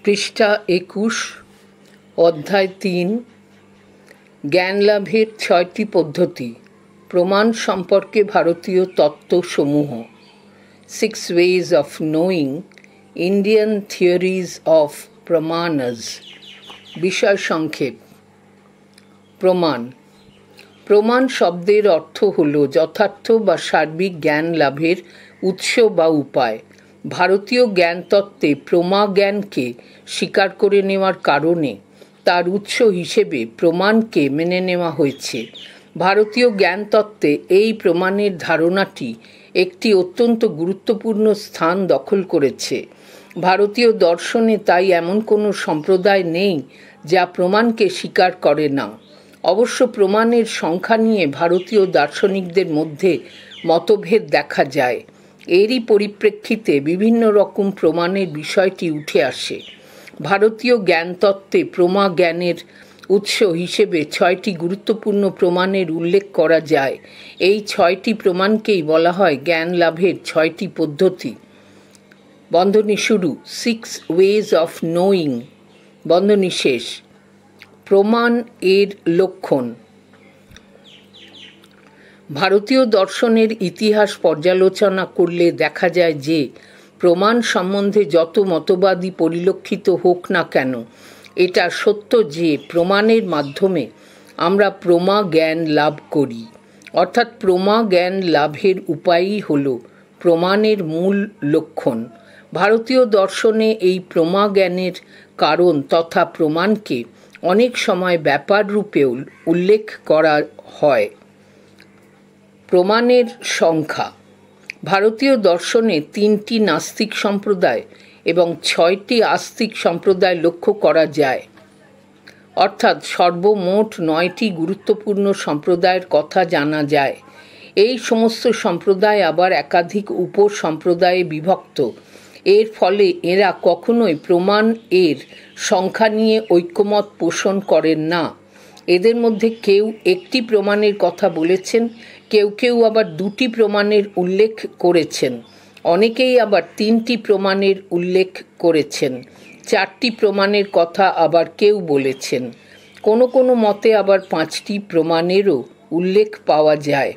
পৃষ্ঠা ২১, অধ্যায় ৩, জ্ঞানলাভের ৬টি পদ্ধতি, প্রমাণ সম্পর্কে ভারতীয় তত্ত্বসমূহ। 6 ways of knowing Indian theories of pramanas। বিষয় সংক্ষেপ। প্রমাণ। প্রমাণ শব্দের অর্থ হল যথার্থ বা সার্বিক জ্ঞান লাভের উৎস বা উপায়। ভারতীয় জ্ঞানতত্ত্বে প্রমা জ্ঞানকে স্বীকার করে নেওয়ার কারণে তার উৎস হিসেবে প্রমাণকে মেনে নেওয়া হয়েছে। ভারতীয় জ্ঞানতত্ত্বে এই প্রমাণের ধারণাটি একটি অত্যন্ত গুরুত্বপূর্ণ স্থান দখল করেছে। ভারতীয় দর্শনে তাই এমন কোনো সম্প্রদায় নেই যা প্রমাণকে স্বীকার করে না। অবশ্য প্রমাণের সংখ্যা নিয়ে ভারতীয় দার্শনিকদের মধ্যে মতভেদ দেখা যায়। এরই পরিপ্রেক্ষিতে বিভিন্ন রকম প্রমাণের বিষয়টি উঠে আসে। ভারতীয় জ্ঞানতত্ত্বে প্রমা জ্ঞানের উৎস হিসেবে 6টি গুরুত্বপূর্ণ প্রমাণের উল্লেখ করা যায়। এই 6টি প্রমাণকেই বলা হয় জ্ঞান লাভের 6টি পদ্ধতি। বন্ধনী শুরু। 6 ways of knowing, বন্ধনী শেষ। প্রমাণ এর লক্ষণ। ভারতীয় দর্শনের ইতিহাস পর্যালোচনা করলে দেখা যায় যে প্রমাণ সম্বন্ধে যত মতবাদই পরিলক্ষিত হোক না কেন, এটা সত্য যে প্রমাণের মাধ্যমে আমরা প্রমা জ্ঞান লাভ করি। অর্থাৎ প্রমা জ্ঞান লাভের উপায়ই হল প্রমাণের মূল লক্ষণ। ভারতীয় দর্শনে এই প্রমা জ্ঞানের কারণ তথা প্রমাণকে অনেক সময় ব্যাপার রূপেও উল্লেখ করা হয়। প্রমাণের সংখ্যা। ভারতীয় দর্শনে 3টি নাস্তিক সম্প্রদায় এবং 6টি আস্তিক সম্প্রদায় লক্ষ্য করা যায়। অর্থাৎ সর্বমোট 9টি গুরুত্বপূর্ণ সম্প্রদায়ের কথা জানা যায়। এই সমস্ত সম্প্রদায় আবার একাধিক উপসম্প্রদায়ে বিভক্ত। এর ফলে এরা কখনোই প্রমাণ এর সংখ্যা নিয়ে ঐক্যমত পোষণ করেন না। এদের মধ্যে কেউ একটি প্রমাণের কথা বলেছেন, কেউ কেউ আবার 2টি প্রমাণের উল্লেখ করেছেন, অনেকেই আবার 3টি প্রমাণের উল্লেখ করেছেন, 4টি প্রমাণের কথা আবার কেউ বলেছেন। কোনো কোনো মতে আবার 5টি প্রমাণেরও উল্লেখ পাওয়া যায়।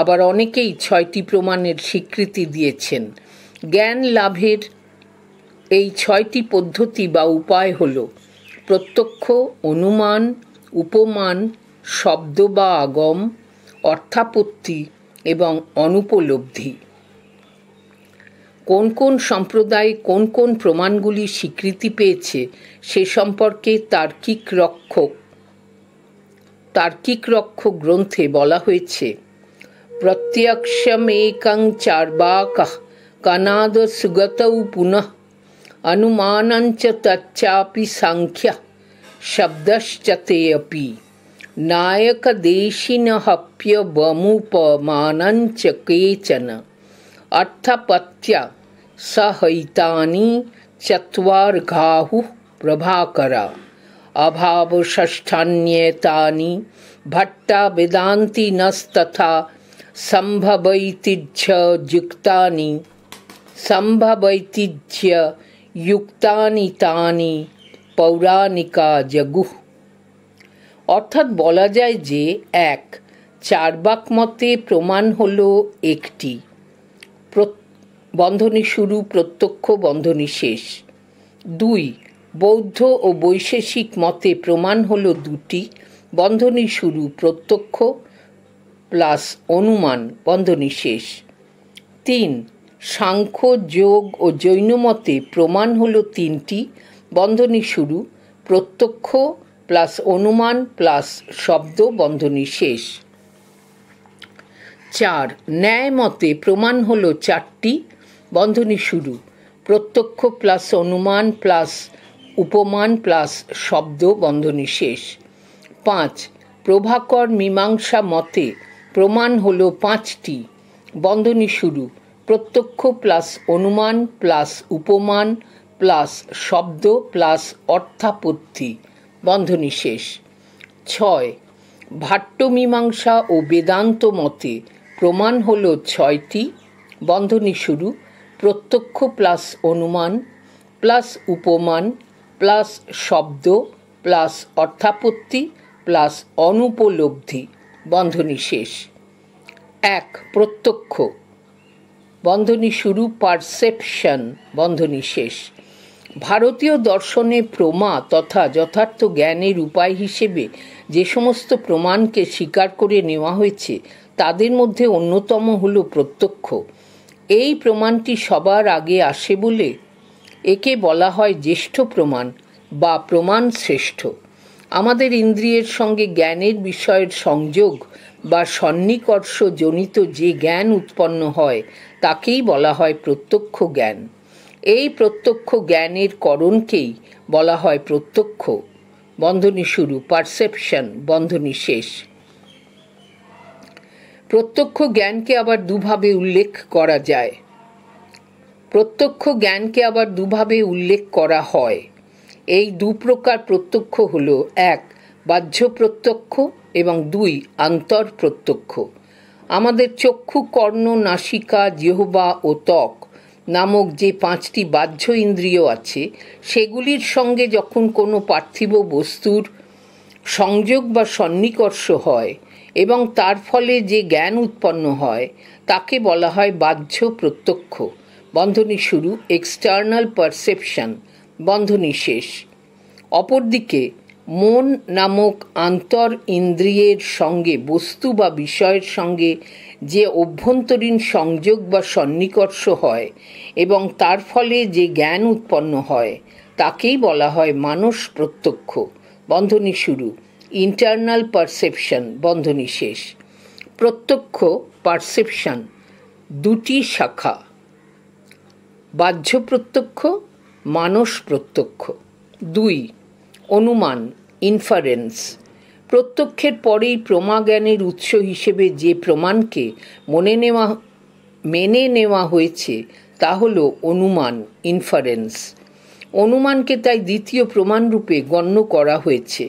আবার অনেকেই 6টি প্রমাণের স্বীকৃতি দিয়েছেন। জ্ঞান লাভের এই 6টি পদ্ধতি বা উপায় হল প্রত্যক্ষ, অনুমান, উপমান, শব্দ বা আগম, অর্থাপত্তি এবং অনুপলব্ধি। কোন কোন সম্প্রদায় কোন কোন প্রমাণগুলি স্বীকৃতি পেয়েছে সে সম্পর্কে তার্কিক রক্ষক গ্রন্থে বলা হয়েছে, প্রত্যক্ষমেকং চার্বাকঃ কনাদ সুগতৌ পুনঃ অনুমানঞ্চ তচ্চাপি সাংখ্যঃ শব্দশ্চতে অপি নায়কদেশিনহপ্যবমুপমানঞ্চ কেচন অর্থাপত্যা সহিতানি চত্বার্ঘাহুঃ প্রভাকরা অভাবষষ্ঠান্যেতানি ভট্টা বেদান্তিনস্তথা সম্ভবৈতিহ্যযুক্তানি তানি পৌরাণিকা জগুঃ। অর্থাৎ বলা যায় যে 1. চার্বাক মতে প্রমাণ হল একটি, বন্ধনী শুরু, প্রত্যক্ষ, বন্ধনী শেষ। 2. বৌদ্ধ ও বৈশেষিক মতে প্রমাণ হল 2টি, বন্ধনী শুরু, প্রত্যক্ষ প্লাস অনুমান, বন্ধনী শেষ। 3. সাংখ্য, যোগ ও জৈন মতে প্রমাণ হল 3টি, বন্ধনী শুরু, প্রত্যক্ষ প্লাস অনুমান প্লাস শব্দ, বন্ধনী শেষ। 4. ন্যায় মতে প্রমাণ হল 4টি, বন্ধনী শুরু, প্রত্যক্ষ প্লাস অনুমান প্লাস উপমান প্লাস শব্দ, বন্ধনী শেষ। 5. প্রভাকর মীমাংসা মতে প্রমাণ হল 5টি, বন্ধনী শুরু, প্রত্যক্ষ প্লাস অনুমান প্লাস উপমান প্লাস শব্দ প্লাস অর্থাপত্তি, বন্ধনী শেষ। 6. ভাট্ট মীমাংসা ও বেদান্ত মতে প্রমাণ হল 6টি, বন্ধনী শুরু, প্রত্যক্ষ প্লাস অনুমান প্লাস উপমান প্লাস শব্দ প্লাস অর্থাপত্তি প্লাস অনুপলব্ধি বন্ধনী শেষ। 1. প্রত্যক্ষ বন্ধনী শুরু, পারসেপশন বন্ধনী শেষ। ভারতীয় দর্শনে প্রমা তথা যথার্থ জ্ঞানের উপায় হিসেবে যে সমস্ত প্রমাণকে স্বীকার করে নেওয়া হয়েছে তাদের মধ্যে অন্যতম হল প্রত্যক্ষ। এই প্রমাণটি সবার আগে আসে বলে একে বলা হয় জ্যেষ্ঠ প্রমাণ বা প্রমাণ শ্রেষ্ঠ। আমাদের ইন্দ্রিয়ের সঙ্গে জ্ঞানের বিষয়ের সংযোগ বা সন্নিকর্ষ জনিত যে জ্ঞান উৎপন্ন হয় তাকেই বলা হয় প্রত্যক্ষ জ্ঞান। এই প্রত্যক্ষ জ্ঞানের করণকেই বলা হয় প্রত্যক্ষ বন্ধনী শুরু, পারসেপশন বন্ধনী শেষ। প্রত্যক্ষ জ্ঞানকে আবার দুভাবে উল্লেখ করা যায়। প্রত্যক্ষ জ্ঞানকে আবার দুভাবে উল্লেখ করা হয়। এই দু প্রকার প্রত্যক্ষ হল 1. বাহ্য প্রত্যক্ষ এবং 2. আন্তর প্রত্যক্ষ। আমাদের চক্ষু, কর্ণ, নাসিকা, জিহ্বা ও ত্বক নামক যে 5টি বাহ্য ইন্দ্রিয় আছে সেগুলির সঙ্গে যখন কোনো পার্থিব বস্তুর সংযোগ বা সন্নিকর্ষ হয় এবং তার ফলে যে জ্ঞান উৎপন্ন হয় তাকে বলা হয় বাহ্য প্রত্যক্ষ বন্ধনী শুরু, এক্সটার্নাল পারসেপশন বন্ধনী শেষ। অপরদিকে মন নামক আন্তর ইন্দ্রিয়ের সঙ্গে বস্তু বা বিষয়ের সঙ্গে যে অভ্যন্তরীণ সংযোগ বা সন্নিকর্ষ হয় এবং তার ফলে যে জ্ঞান উৎপন্ন হয় তাকেই বলা হয় মানস প্রত্যক্ষ বন্ধনী শুরু, ইন্টারনাল পারসেপশন বন্ধনী শেষ। প্রত্যক্ষ পারসেপশন দুটি শাখা, বাহ্য প্রত্যক্ষ, মানস প্রত্যক্ষ। 2. অনুমান, ইনফারেন্স। প্রত্যক্ষের পরেই প্রমাজ্ঞানের উৎস হিসেবে যে প্রমাণকে মেনে নেওয়া হয়েছে তা হল অনুমান, ইনফারেন্স। অনুমানকে তাই দ্বিতীয় প্রমাণরূপে গণ্য করা হয়েছে।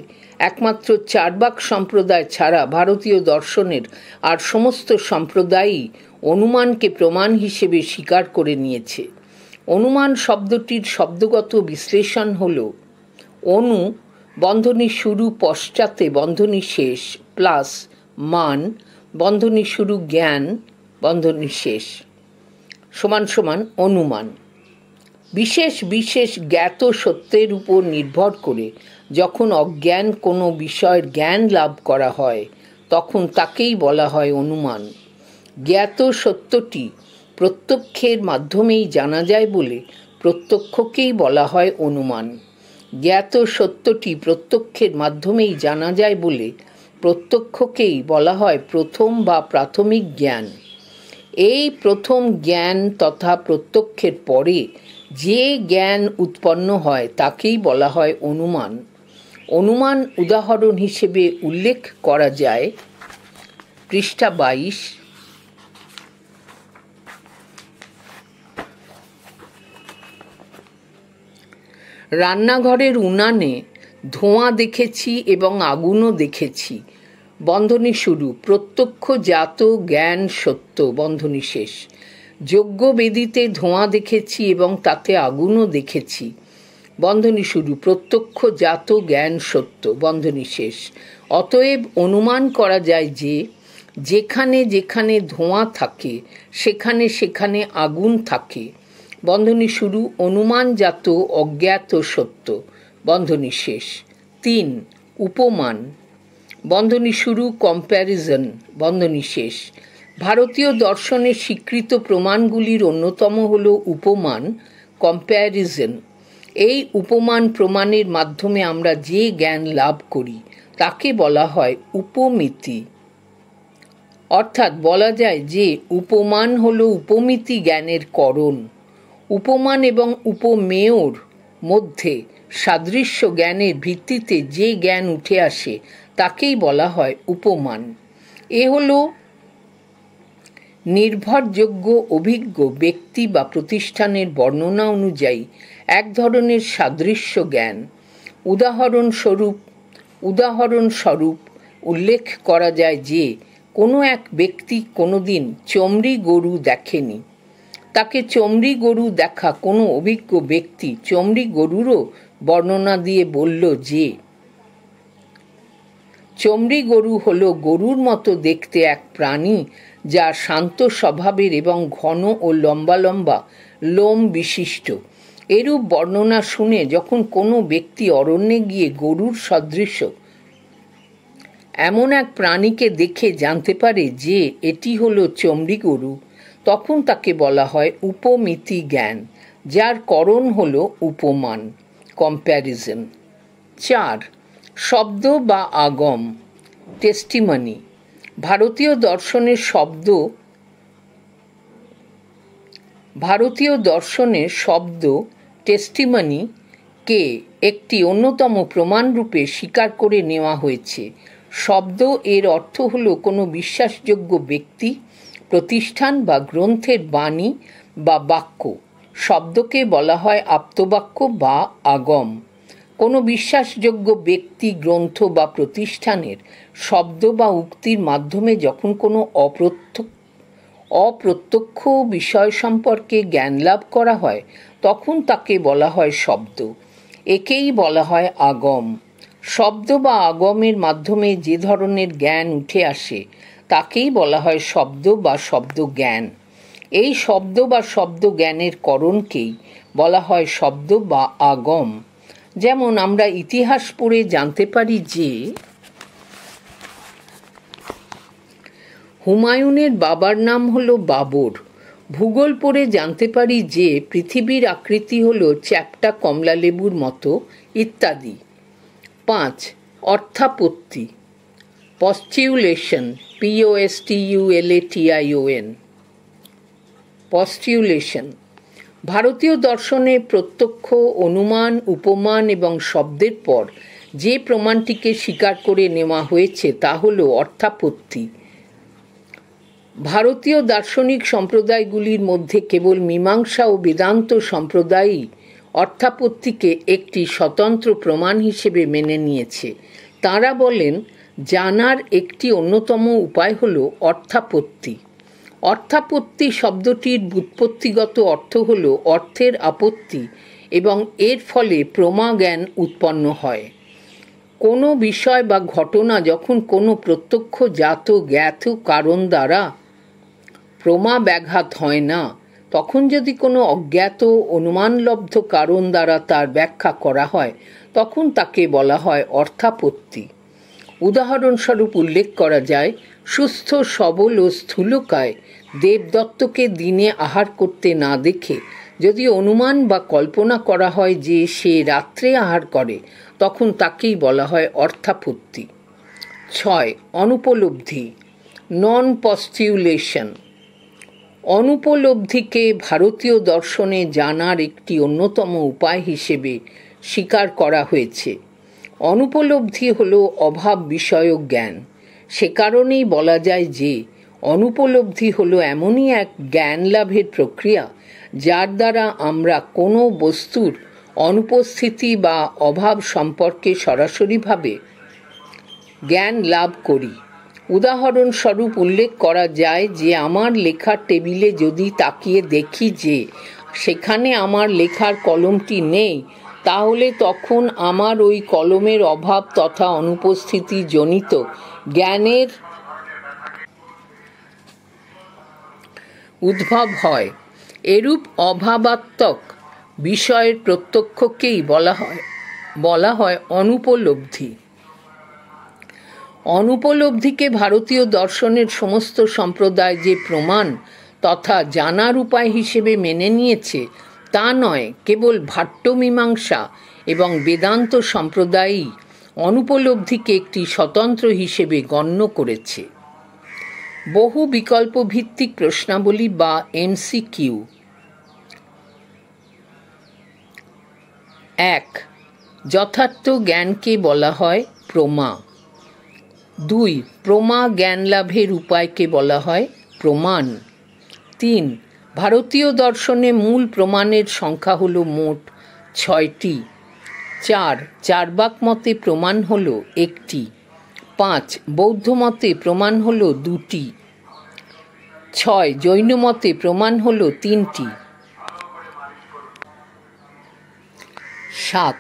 একমাত্র চার্বাক সম্প্রদায় ছাড়া ভারতীয় দর্শনের আর সমস্ত সম্প্রদায়ই অনুমানকে প্রমাণ হিসেবে স্বীকার করে নিয়েছে। অনুমান শব্দটির শব্দগত বিশ্লেষণ হল অনু বন্ধনী শুরু পশ্চাতে বন্ধনী শেষ প্লাস মান বন্ধনী শুরু জ্ঞান বন্ধনী শেষ সমান সমান অনুমান। বিশেষ বিশেষ জ্ঞাত সত্যের উপর নির্ভর করে যখন অজ্ঞান কোনো বিষয়ের জ্ঞান লাভ করা হয় তখন তাকেই বলা হয় অনুমান। জ্ঞাত সত্যটি প্রত্যক্ষের মাধ্যমেই জানা যায় বলে প্রত্যক্ষকেই বলা হয় অনুমান। জ্ঞাত সত্যটি প্রত্যক্ষের মাধ্যমেই জানা যায় বলে প্রত্যক্ষকেই বলা হয় প্রথম বা প্রাথমিক জ্ঞান। এই প্রথম জ্ঞান তথা প্রত্যক্ষের পরে যে জ্ঞান উৎপন্ন হয় তাকেই বলা হয় অনুমান। অনুমান উদাহরণ হিসেবে উল্লেখ করা যায় পৃষ্ঠা 22। রান্নাঘরের উনানে ধোঁয়া দেখেছি এবং আগুনও দেখেছি বন্ধনী শুরু, প্রত্যক্ষজাত জ্ঞান সত্য বন্ধনী শেষ। যজ্ঞবেদীতে ধোঁয়া দেখেছি এবং তাতে আগুনও দেখেছি বন্ধনী শুরু, প্রত্যক্ষজাত জ্ঞান সত্য বন্ধনী শেষ। অতএব অনুমান করা যায় যে যেখানে যেখানে ধোঁয়া থাকে সেখানে সেখানে আগুন থাকে বন্ধনী শুরু, অনুমানজাত অজ্ঞাত সত্য বন্ধনী শেষ। 3. উপমান বন্ধনী শুরু, কম্প্যারিজন বন্ধনী শেষ। ভারতীয় দর্শনের স্বীকৃত প্রমাণগুলির অন্যতম হল উপমান, কম্প্যারিজন। এই উপমান প্রমাণের মাধ্যমে আমরা যে জ্ঞান লাভ করি তাকে বলা হয় উপমিতি। অর্থাৎ বলা যায় যে উপমান হল উপমিতি জ্ঞানের করণ। উপমান এবং উপমেয়র মধ্যে সাদৃশ্য জ্ঞানের ভিত্তিতে যে জ্ঞান উঠে আসে তাকেই বলা হয় উপমান। এ হল নির্ভরযোগ্য অভিজ্ঞ ব্যক্তি বা প্রতিষ্ঠানের বর্ণনা অনুযায়ী এক ধরনের সাদৃশ্য জ্ঞান। উদাহরণস্বরূপ উল্লেখ করা যায় যে কোনো এক ব্যক্তি কোনোদিন চমড়ি গরু দেখেনি। তাকে চমড়ি গরু দেখা কোনো অভিজ্ঞ ব্যক্তি চমড়ি গরুরও বর্ণনা দিয়ে বলল যে চমড়ি গরু হলো গরুর মতো দেখতে এক প্রাণী যা শান্ত স্বভাবের এবং ঘন ও লম্বা লম্বা লোম বিশিষ্ট। এরূপ বর্ণনা শুনে যখন কোনো ব্যক্তি অরণ্যে গিয়ে গরুর সদৃশ এমন এক প্রাণীকে দেখে জানতে পারে যে এটি হলো চমড়ি গরু, তখন তাকে বলা হয় উপমিতি জ্ঞান, যার করণ হলো উপমান, কম্প্যারিজন। 4. শব্দ বা আগম, টেস্টিমনি। ভারতীয় দর্শনের শব্দ টেস্টিমনি কে একটি অন্যতম প্রমাণরূপে স্বীকার করে নেওয়া হয়েছে। শব্দ এর অর্থ হল কোনো বিশ্বাসযোগ্য ব্যক্তি, প্রতিষ্ঠান বা গ্রন্থের বাণী বা বাক্য। শব্দকে বলা হয় আপ্তবাক্য বা আগম। কোনো বিশ্বাসযোগ্য ব্যক্তি, গ্রন্থ বা প্রতিষ্ঠানের শব্দ বা উক্তির মাধ্যমে যখন কোনো অপ্রত্যক্ষ বিষয় সম্পর্কে জ্ঞান লাভ করা হয় তখন তাকে বলা হয় শব্দ। একেই বলা হয় আগম। শব্দ বা আগমের মাধ্যমে যে ধরনের জ্ঞান উঠে আসে তাকেই বলা হয় শব্দ বা শব্দ জ্ঞান। এই শব্দ বা শব্দ জ্ঞানের করণকেই বলা হয় শব্দ বা আগম। যেমন আমরা ইতিহাস পড়ে জানতে পারি যে হুমায়ুনের বাবার নাম হলো বাবর। ভূগোল পড়ে জানতে পারি যে পৃথিবীর আকৃতি হলো চ্যাপ্টা কমলালেবুর মতো, ইত্যাদি। 5. অর্থাপত্তি, পস্টিউলেশন, POSTULATION। পস্টিউলেশন ভারতীয় দর্শনে প্রত্যক্ষ, অনুমান, উপমান এবং শব্দের পর যে প্রমাণটিকে স্বীকার করে নেওয়া হয়েছে তা হল অর্থাপত্তি। ভারতীয় দার্শনিক সম্প্রদায়গুলির মধ্যে কেবল মীমাংসা ও বেদান্ত সম্প্রদায়ই অর্থাপত্তিকে একটি স্বতন্ত্র প্রমাণ হিসেবে মেনে নিয়েছে। তাঁরা বলেন, জানার একটি অন্যতম উপায় হল অর্থাপত্তি। অর্থাপত্তি শব্দটির ব্যুৎপত্তিগত অর্থ হল অর্থের আপত্তি এবং এর ফলে প্রমা জ্ঞান উৎপন্ন হয়। কোনো বিষয় বা ঘটনা যখন কোনো প্রত্যক্ষ জাত জ্ঞাত কারণ দ্বারা প্রমা ব্যাঘাত হয় না, তখন যদি কোনো অজ্ঞাত অনুমানলব্ধ কারণ দ্বারা তার ব্যাখ্যা করা হয় তখন তাকে বলা হয় অর্থাপত্তি। উদাহরণস্বরূপ উল্লেখ করা যায়, সুস্থ সবল ও স্থূলকায় দেবদত্তকে দিনে আহার করতে না দেখে যদি অনুমান বা কল্পনা করা হয় যে সে রাত্রে আহার করে তখন তাকেই বলা হয় অর্থাপত্তি। 6. অনুপলব্ধি, নন পস্টিউলেশন। অনুপলব্ধিকে ভারতীয় দর্শনে জানার একটি অন্যতম উপায় হিসেবে স্বীকার করা হয়েছে। অনুপলব্ধি হল অভাব বিষয়ক জ্ঞান। সে কারণেই বলা যায় যে অনুপলব্ধি হল এমনই এক জ্ঞান লাভের প্রক্রিয়া যার দ্বারা আমরা কোনো বস্তুর অনুপস্থিতি বা অভাব সম্পর্কে সরাসরিভাবে জ্ঞান লাভ করি। উদাহরণস্বরূপ উল্লেখ করা যায় যে আমার লেখার টেবিলে যদি তাকিয়ে দেখি যে সেখানে আমার লেখার কলমটি নেই, তাহলে তখন আমার ওই কলমের অভাব তথা অনুপস্থিতি জনিত জ্ঞানের উদ্ভব হয়। এরূপ অভাবাত্মক বিষয়ের প্রত্যক্ষকেই বলা হয় অনুপলব্ধি। অনুপলব্ধিকে ভারতীয় দর্শনের সমস্ত সম্প্রদায় যে প্রমাণ তথা জানার উপায় হিসেবে মেনে নিয়েছে তা নয়, কেবল ভাট্ট মীমাংসা এবং বেদান্ত সম্প্রদায়ই অনুপলব্ধিকে একটি স্বতন্ত্র হিসেবে গণ্য করেছে। বহু বিকল্প ভিত্তিক প্রশ্নাবলী বা MCQ। 1. যথার্থ জ্ঞানকে বলা হয় প্রমা। 2. প্রমা জ্ঞান লাভের উপায়কে বলা হয় প্রমাণ। 3. ভারতীয় দর্শনে মূল প্রমাণের সংখ্যা হল মোট 6টি। 4. চার্বাক মতে প্রমাণ হল 1টি। 5. বৌদ্ধ মতে প্রমাণ হল 2টি। 6. জৈন মতে প্রমাণ হল 3টি। 7.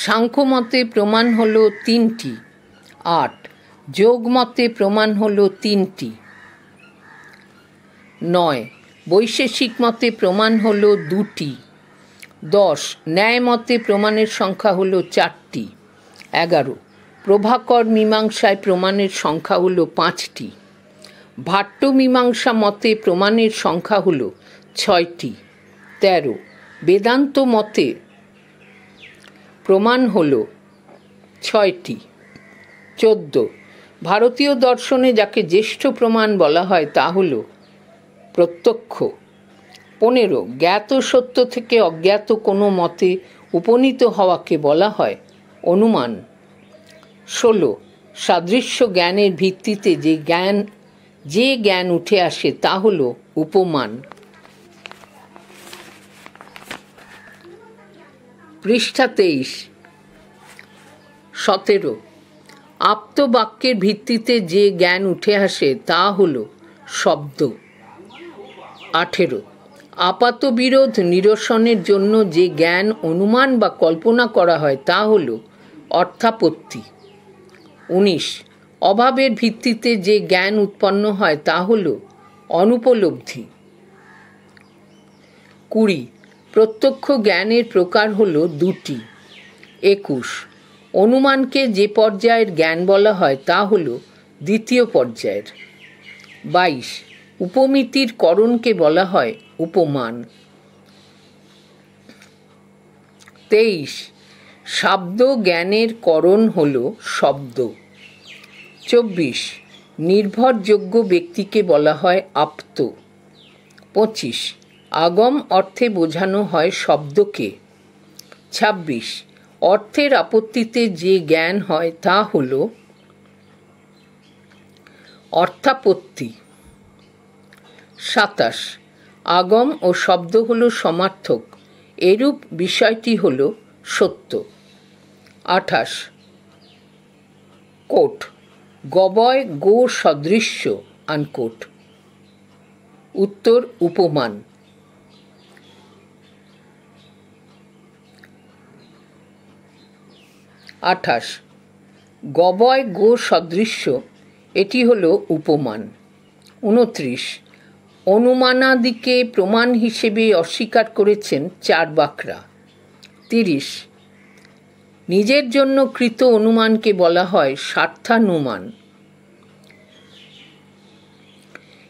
সাংখ্যমতে প্রমাণ হল 3টি। 8 যোগমতে প্রমাণ হল 3টি। 9 বৈশেষিক মতে প্রমাণ হল 2টি। 10 ন্যায় মতে প্রমাণের সংখ্যা হল 4টি। 11 প্রভাকর মীমাংসায় প্রমাণের সংখ্যা হল 5টি। ভাট্ট মীমাংসা মতে প্রমাণের সংখ্যা হল 6টি। 13 বেদান্ত মতে প্রমাণ হল 6টি। 14 ভারতীয় দর্শনে যাকে জ্যেষ্ঠ প্রমাণ বলা হয় তা হল প্রত্যক্ষ। 15 জ্ঞাত সত্য থেকে অজ্ঞাত কোনো মতে উপনীত হওয়াকে বলা হয় অনুমান। 16 সাদৃশ্য জ্ঞানের ভিত্তিতে যে জ্ঞান উঠে আসে তা হল উপমান। পৃষ্ঠা 23। 17 আপ্তবাক্যের ভিত্তিতে যে জ্ঞান উঠে আসে তা হল শব্দ। 18 আপাত বিরোধ নিরসনের জন্য যে জ্ঞান অনুমান বা কল্পনা করা হয় তা হল অর্থাপত্তি। 19 অভাবের ভিত্তিতে যে জ্ঞান উৎপন্ন হয় তা হল অনুপলব্ধি। 20 প্রত্যক্ষ জ্ঞানের প্রকার হল 2টি। 21 অনুমানকে যে পর্যায়ের জ্ঞান বলা হয় তা হল দ্বিতীয় পর্যায়ের। 22 উপমিতির করণকে বলা হয় উপমান। 23 শাব্দ জ্ঞানের করণ হল শব্দ। 24 নির্ভরযোগ্য ব্যক্তিকে বলা হয় আপ্ত। 25 আগম অর্থে বোঝানো হয় শব্দকে। 26 অর্থের আপত্তিতে যে জ্ঞান হয় তা হল অর্থাপত্তি। 27 আগম ও শব্দ হল সমার্থক, এরূপ বিষয়টি হল সত্য। 28 কোট গবয় গো সদৃশ্য আনকোট। উত্তর উপমান। 28 গবয় গো সদৃশ্য এটি হল উপমান। 29 অনুমানাদিকে প্রমাণ হিসেবে অস্বীকার করেছেন চার্বাকরা। 30 নিজের জন্য কৃত অনুমানকে বলা হয় স্বার্থানুমান।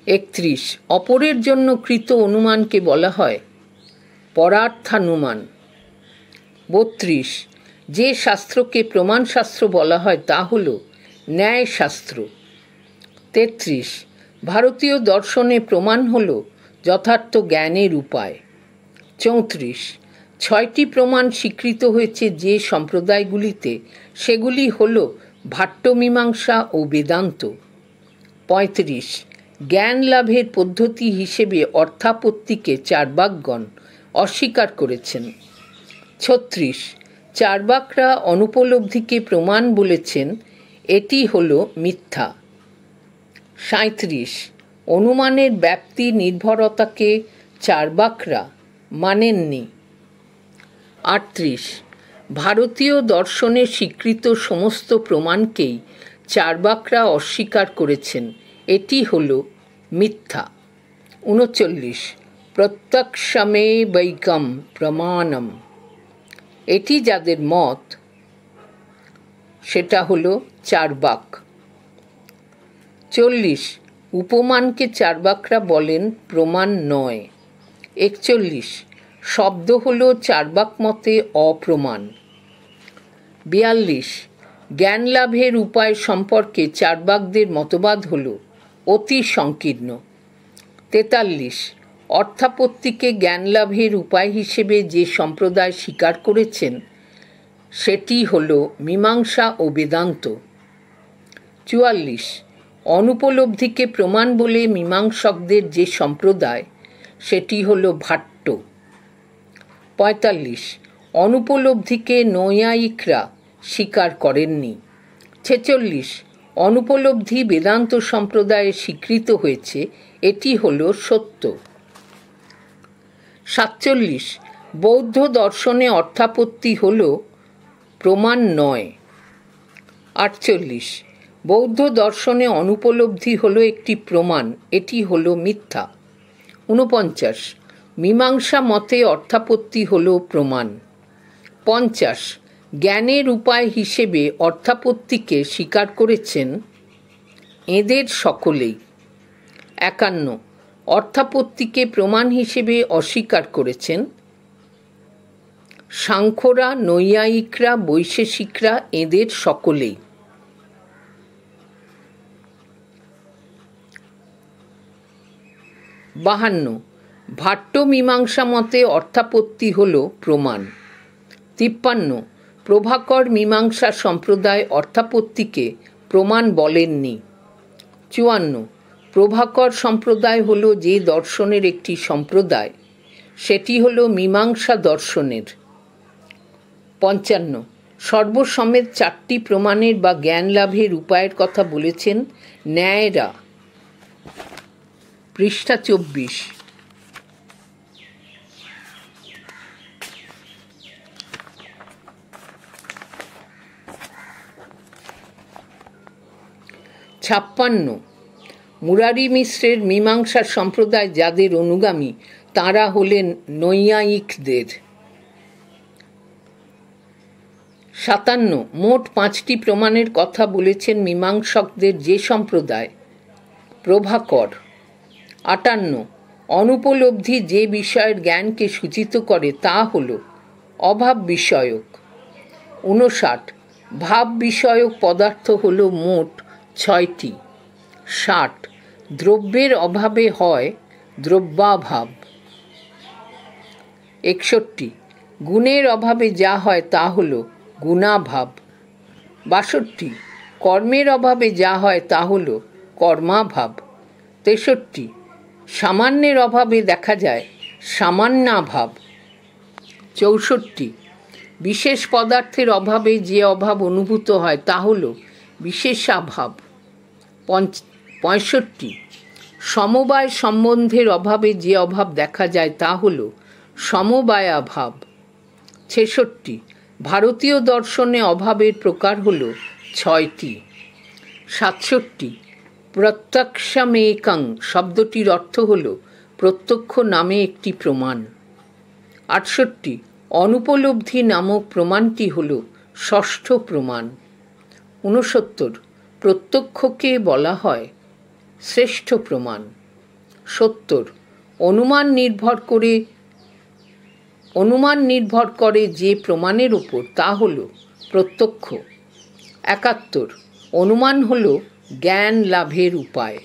31 অপরের জন্য কৃত অনুমানকে বলা হয় পরার্থানুমান। 32 যে শাস্ত্রকে প্রমাণ শাস্ত্র বলা হয় তা হল ন্যায়শাস্ত্র। 33 ভারতীয় দর্শনে প্রমাণ হল যথার্থ জ্ঞানের উপায়। 34 6টি প্রমাণ স্বীকৃত হয়েছে যে সম্প্রদায়গুলিতে, সেগুলি হল ভাট্ট মীমাংসা ও বেদান্ত। 35 জ্ঞান লাভের পদ্ধতি হিসেবে অর্থাপত্তিকে চার্বাকগণ অস্বীকার করেছেন। 36 চার্বাকরা অনুপলব্ধিকে প্রমাণ বলেছেন, এটি হল মিথ্যা। 37 অনুমানের ব্যাপ্তি নির্ভরতাকে চার্বাকরা মানেননি। 38 ভারতীয় দর্শনে স্বীকৃত সমস্ত প্রমাণকেই চার্বাকরা অস্বীকার করেছেন, এটি হল মিথ্যা। 39 প্রত্যক্ষমেবৈকম প্রমাণম এটি যাদের মত সেটা হল চার্বাক। 40 উপমানকে চার্বাকরা বলেন প্রমাণ নয়। 41 শব্দ হল চার্বাক মতে অপ্রমাণ। 42 জ্ঞান লাভের উপায় সম্পর্কে চার্বাকদের মতবাদ হল অতি সংকীর্ণ। 43 অর্থাপত্তিকে জ্ঞান লাভের উপায় হিসেবে যে সম্প্রদায় স্বীকার করেছেন সেটি হল মীমাংসা ও বেদান্ত। 44 অনুপলব্ধিকে প্রমাণ বলে মীমাংসকদের যে সম্প্রদায় সেটি হল ভাট্ট। 45 অনুপলব্ধিকে নৈয়ায়িকরা স্বীকার করেননি। 46 অনুপলব্ধি বেদান্ত সম্প্রদায়ে স্বীকৃত হয়েছে, এটি হল সত্য। 47 বৌদ্ধ দর্শনে অর্থাপত্তি হল প্রমাণ নয়। 48 বৌদ্ধ দর্শনে অনুপলব্ধি হলো একটি প্রমাণ, এটি হলো মিথ্যা। 49 মীমাংসা মতে অর্থাপত্তি হলো প্রমাণ। 50 জ্ঞানের উপায় হিসেবে অর্থাপত্তিকে স্বীকার করেছেন এদের সকলেই। 51 অর্থাপত্তিকে প্রমাণ হিসেবে অস্বীকার করেছেন সাংখ্যরা, নৈয়ায়িকরা, বৈশেষিকরা, এদের সকলেই। 52 ভাট্ট মীমাংসা মতে অর্থাপত্তি হল প্রমাণ। 53 প্রভাকর মীমাংসা সম্প্রদায় অর্থাপত্তিকে প্রমাণ বলেননি। 54 প্রভাকর সম্প্রদায় হল যে দর্শনের একটি সম্প্রদায়, সেটি হল মীমাংসা দর্শনের। 55 সর্বসমেত 4টি প্রমাণের বা জ্ঞান লাভের উপায়ের কথা বলেছেন ন্যায়রা। পৃষ্ঠা 24। 56 মুরারি মিশ্রের মীমাংসা সম্প্রদায় যাদের অনুগামী তাঁরা হলেন নৈয়ায়িকদের। 57 মোট 5টি প্রমাণের কথা বলেছেন মীমাংসকদের যে সম্প্রদায় প্রভাকর। 58 অনুপলব্ধি যে বিষয়ের জ্ঞানকে সূচিত করে তা হল অভাব বিষয়ক। 59 ভাব বিষয়ক পদার্থ হল মোট 6টি। 60 দ্রব্যের অভাবে হয় দ্রব্যাভাব। 61 গুণের অভাবে যা হয় তা হল গুণাভাব। 62 কর্মের অভাবে যা হয় তা হল কর্মাভাব। 63 সামান্যের অভাবে দেখা যায় সামান্যাভাব। 64 বিশেষ পদার্থের অভাবে যে অভাব অনুভূত হয় তা হল বিশেষাভাব। 65 সমবায় সম্বন্ধের অভাবে যে অভাব দেখা যায় তা হল সমবায়াভাব। 66 ভারতীয় দর্শনে অভাবের প্রকার হল 6টি। 67 প্রত্যক্ষমেকং শব্দটির অর্থ হল প্রত্যক্ষ নামে একটি প্রমাণ। 68 অনুপলব্ধি নামক প্রমাণটি হল ষষ্ঠ প্রমাণ। 69 প্রত্যক্ষকে বলা হয় শ্রেষ্ঠ প্রমাণ। 70 অনুমান নির্ভর করে যে প্রমাণের উপর তা হল প্রত্যক্ষ। 71 অনুমান হল জ্ঞান লাভের উপায়।